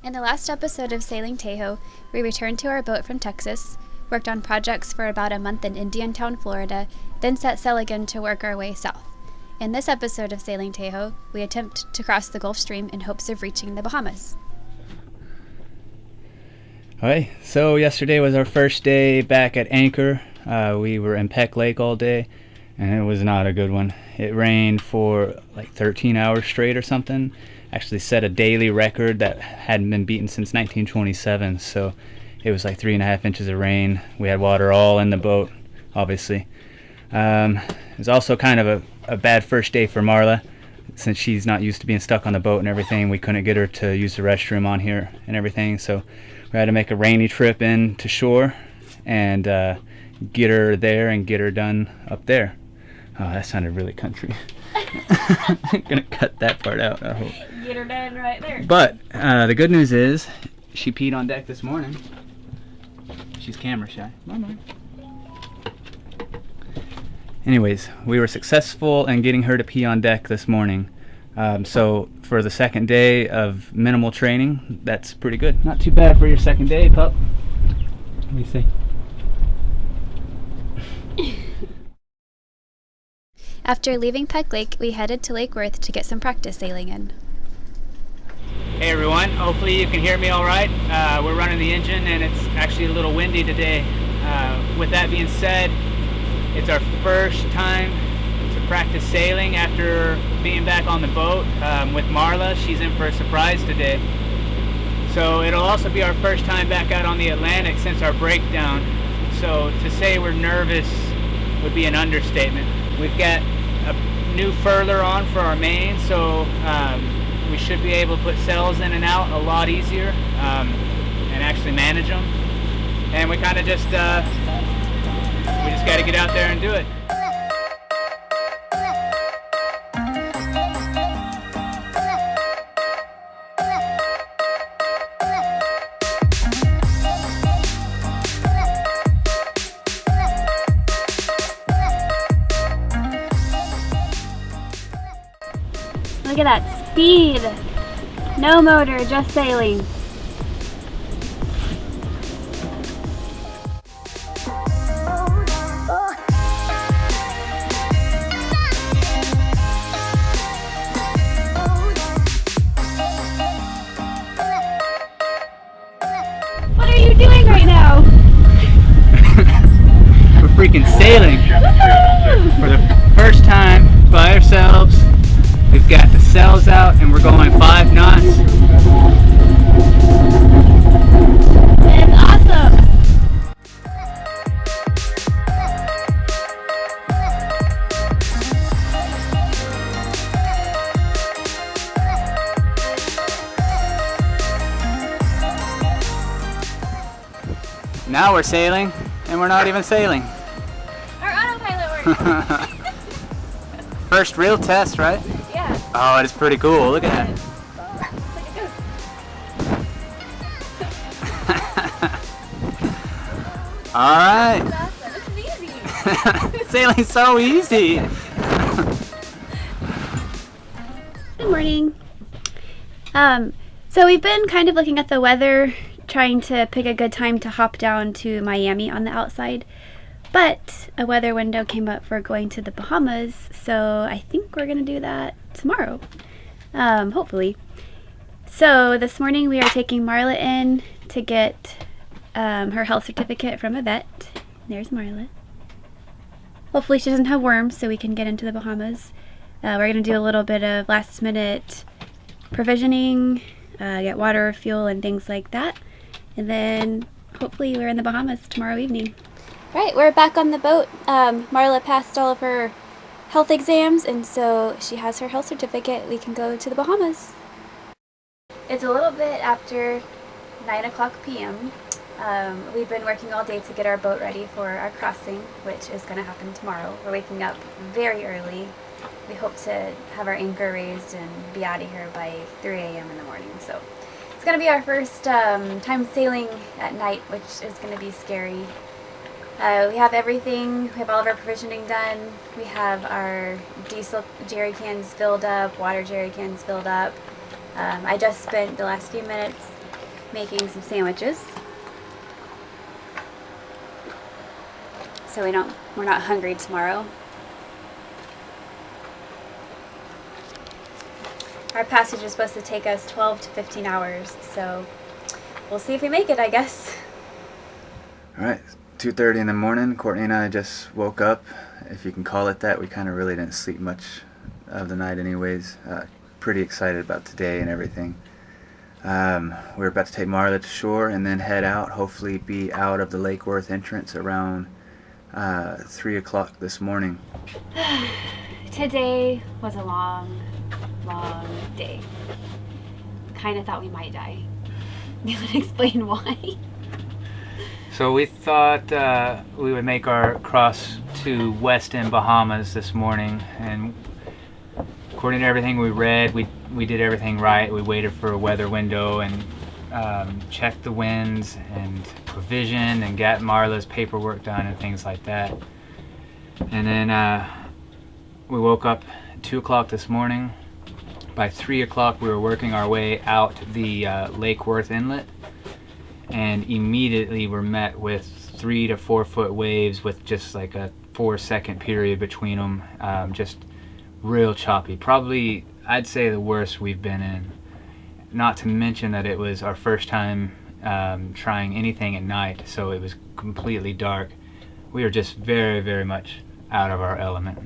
In the last episode of Sailing TEHO, we returned to our boat from Texas, worked on projects for about a month in Indiantown, Florida, then set sail again to work our way south. In this episode of Sailing TEHO, we attempt to cross the Gulf Stream in hopes of reaching the Bahamas. Alright, so yesterday was our first day back at anchor. We were in Peck Lake all day, and it was not a good one. It rained for like 13 hours straight or something. Actually set a daily record that hadn't been beaten since 1927, so it was like 3.5 inches of rain. We had water all in the boat, obviously. It was also kind of a bad first day for Marla, since she's not used to being stuck on the boat and everything. We couldn't get her to use the restroom on here and everything, so we had to make a rainy trip in to shore and get her there and get her done up there. Oh, that sounded really country. I'm gonna cut that part out, I hope. Get her done right there. But the good news is she peed on deck this morning. She's camera shy. Mama. Anyways, we were successful in getting her to pee on deck this morning. So for the second day of minimal training, that's pretty good. Not too bad for your second day, pup. Let me see. After leaving Peck Lake, we headed to Lake Worth to get some practice sailing in. Hey everyone, hopefully you can hear me all right. We're running the engine and it's actually a little windy today. With that being said, it's our first time to practice sailing after being back on the boat with Marla. She's in for a surprise today. So it'll also be our first time back out on the Atlantic since our breakdown. So to say we're nervous would be an understatement. We've got a new furler on for our main, so we should be able to put sails in and out a lot easier and actually manage them. And we kind of just got to get out there and do it. Look at that speed! No motor, just sailing. What are you doing right now? We're freaking sailing for the first time by ourselves. We've got the sails out and we're going 5 knots. It's awesome! Now we're sailing and we're not even sailing. Our autopilot works! First real test, right? Yeah. Oh, it's pretty cool. Look at that. All right. That's awesome. It's easy. Sailing's so easy. Good morning. So we've been kind of looking at the weather, trying to pick a good time to hop down to Miami on the outside. But a weather window came up for going to the Bahamas, so I think we're going to do that tomorrow, hopefully. So this morning we are taking Marla in to get her health certificate from a vet. There's Marla. Hopefully she doesn't have worms so we can get into the Bahamas. We're going to do a little bit of last minute provisioning, get water, fuel, and things like that. And then hopefully we're in the Bahamas tomorrow evening. Right, we're back on the boat. Marla passed all of her health exams, and so she has her health certificate. We can go to the Bahamas. It's a little bit after 9 o'clock p.m. We've been working all day to get our boat ready for our crossing, which is going to happen tomorrow. We're waking up very early. We hope to have our anchor raised and be out of here by 3 a.m. in the morning. So it's going to be our first time sailing at night, which is going to be scary. We have everything. We have all of our provisioning done. We have our diesel jerry cans filled up, water jerry cans filled up. I just spent the last few minutes making some sandwiches. So we're not hungry tomorrow. Our passage is supposed to take us 12 to 15 hours, so we'll see if we make it, I guess. All right, 2:30 in the morning. Courtney and I just woke up, if you can call it that. We kind of really didn't sleep much of the night anyways. Pretty excited about today and everything. We're about to take Marla to shore and then head out, hopefully be out of the Lake Worth entrance around 3 o'clock this morning. Today was a long day. Kind of thought we might die. You would explain why? So we thought we would make our cross to West End, Bahamas this morning, and according to everything we read, we did everything right. We waited for a weather window and checked the winds and provision and got Marla's paperwork done and things like that. And then we woke up at 2 o'clock this morning. By 3 o'clock we were working our way out the Lake Worth inlet, and immediately were met with 3 to 4 foot waves with just like a 4-second period between them. Just real choppy. Probably, I'd say, the worst we've been in. Not to mention that it was our first time trying anything at night, so it was completely dark. We were just very, very much out of our element.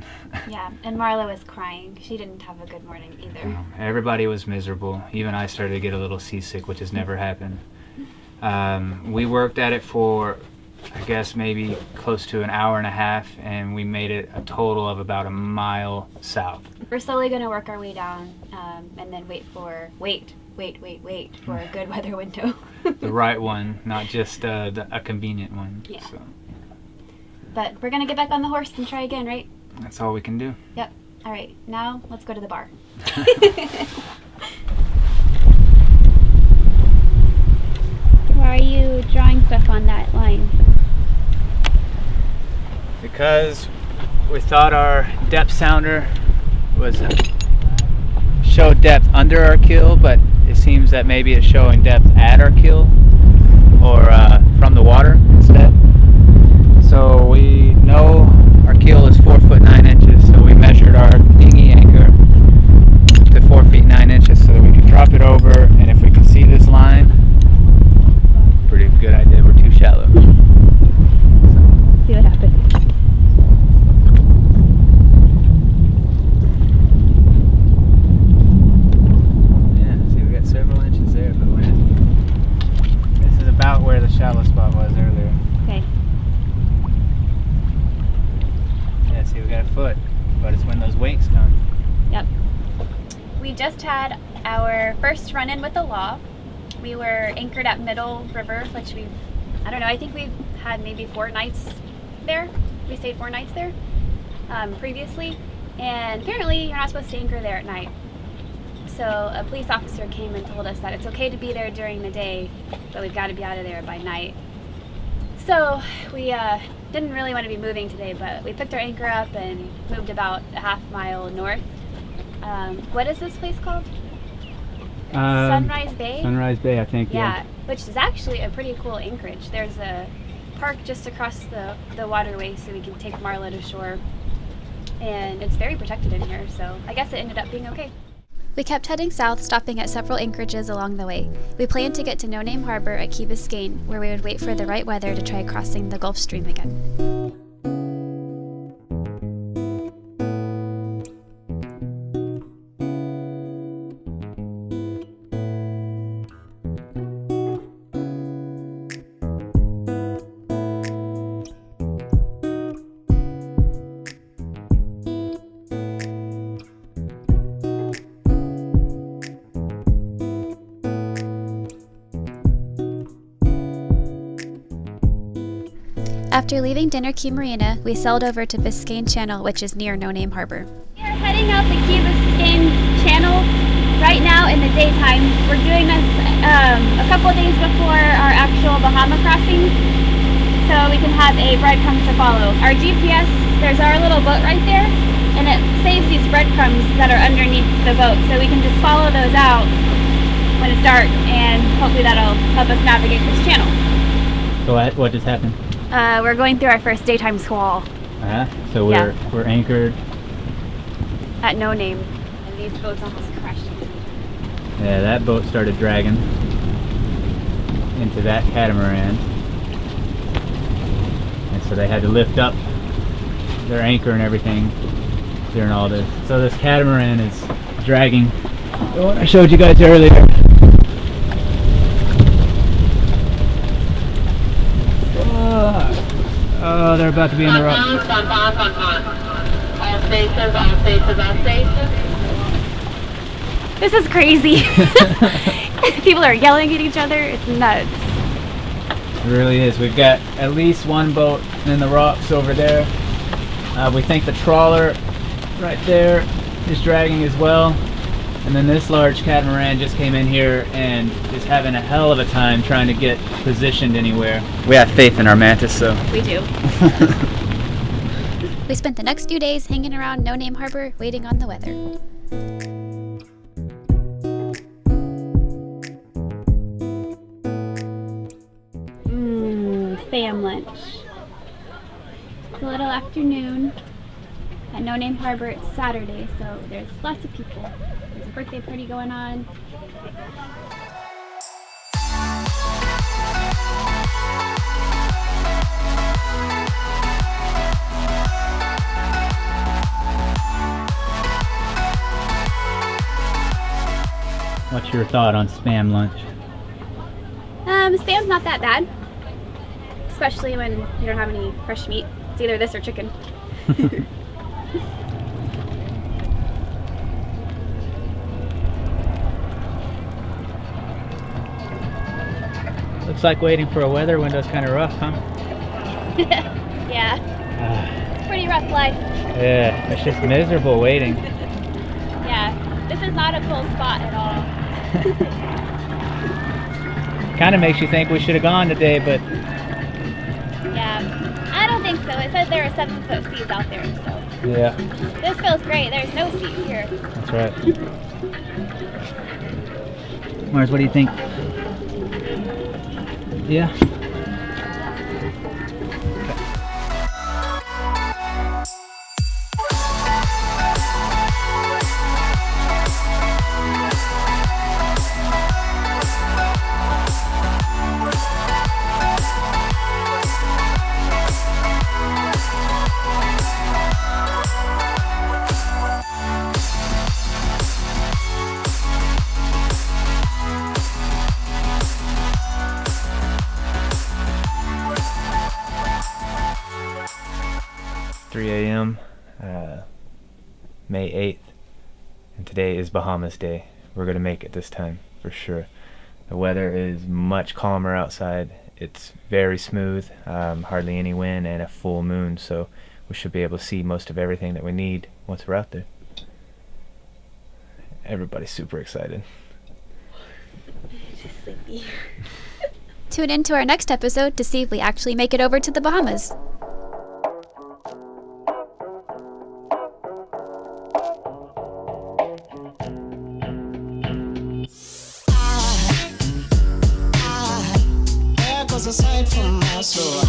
Yeah, and Marla was crying. She didn't have a good morning either. Everybody was miserable. Even I started to get a little seasick, which has never happened. We worked at it for, I guess, maybe close to an hour and a half, and we made it a total of about a mile south. We're slowly going to work our way down and then wait for a good weather window. The right one, not just a convenient one. Yeah. So. But we're going to get back on the horse and try again, right? That's all we can do. Yep. All right, now let's go to the bar. Why are you drawing stuff on that line? Because we thought our depth sounder showed depth under our keel, but it seems that maybe it's showing depth at our keel, or from the water instead. So we know our keel is 4 foot 9 inches, so we measured our dinghy anchor to 4 feet 9 inches so that we could drop it over, and if we can see this line, pretty good idea, we're too shallow. See what happens. Yeah, see, we got several inches there, but this is about where the shallow spot was earlier. Okay. Yeah, see, we got a foot, but it's when those wakes come. Yep. We just had our first run-in with the law. We were anchored at Middle River, which I think we've had maybe 4 nights there. We stayed 4 nights there previously, and apparently you're not supposed to anchor there at night. So a police officer came and told us that it's okay to be there during the day, but we've got to be out of there by night. So we didn't really want to be moving today, but we picked our anchor up and moved about a half mile north. What is this place called? Sunrise Bay? Sunrise Bay, I think. Yeah, which is actually a pretty cool anchorage. There's a park just across the waterway, so we can take Marla to shore. And it's very protected in here, so I guess it ended up being okay. We kept heading south, stopping at several anchorages along the way. We planned to get to No Name Harbor at Key Biscayne, where we would wait for the right weather to try crossing the Gulf Stream again. After leaving Dinner Key Marina, we sailed over to Biscayne Channel, which is near No Name Harbor. We are heading out the Key Biscayne Channel right now in the daytime. We're doing this a couple of days before our actual Bahama crossing, so we can have a breadcrumb to follow. Our GPS, there's our little boat right there, and it saves these breadcrumbs that are underneath the boat, so we can just follow those out when it's dark, and hopefully that'll help us navigate this channel. So what just happened? We're going through our first daytime squall So we're anchored at No Name, and these boats almost crashed. Yeah, that boat started dragging into that catamaran, and so they had to lift up their anchor and everything during all this. So this catamaran is dragging the one I showed you guys earlier. Oh, they're about to be in the rock. All stations, all stations, all stations. This is crazy. People are yelling at each other. It's nuts. It really is. We've got at least one boat in the rocks over there. We think the trawler right there is dragging as well. And then this large catamaran just came in here and is having a hell of a time trying to get positioned anywhere. We have faith in our mantis, so. We do. We spent the next few days hanging around No Name Harbor waiting on the weather. Spam lunch. It's a little afternoon at No Name Harbor. It's Saturday, so there's lots of people. There's a birthday party going on. What's your thought on spam lunch? Spam's not that bad, especially when you don't have any fresh meat. It's either this or chicken. Looks like waiting for a weather window's kind of rough, huh? Yeah, it's a pretty rough life. Yeah, it's just miserable waiting. Yeah, this is not a cool spot at all. Kind of makes you think we should have gone today, but Yeah, I don't think so. It said there are 7-foot seas out there, so. yeah, This feels great. There's no seas here. that's right. Mars, what do you think? Yeah. 3 a.m. May 8th, and today is Bahamas Day. We're going to make it this time, for sure. The weather is much calmer outside. It's very smooth, hardly any wind, and a full moon, so we should be able to see most of everything that we need once we're out there. Everybody's super excited. Just sleepy. Tune in to our next episode to see if we actually make it over to the Bahamas. Aside from my soul.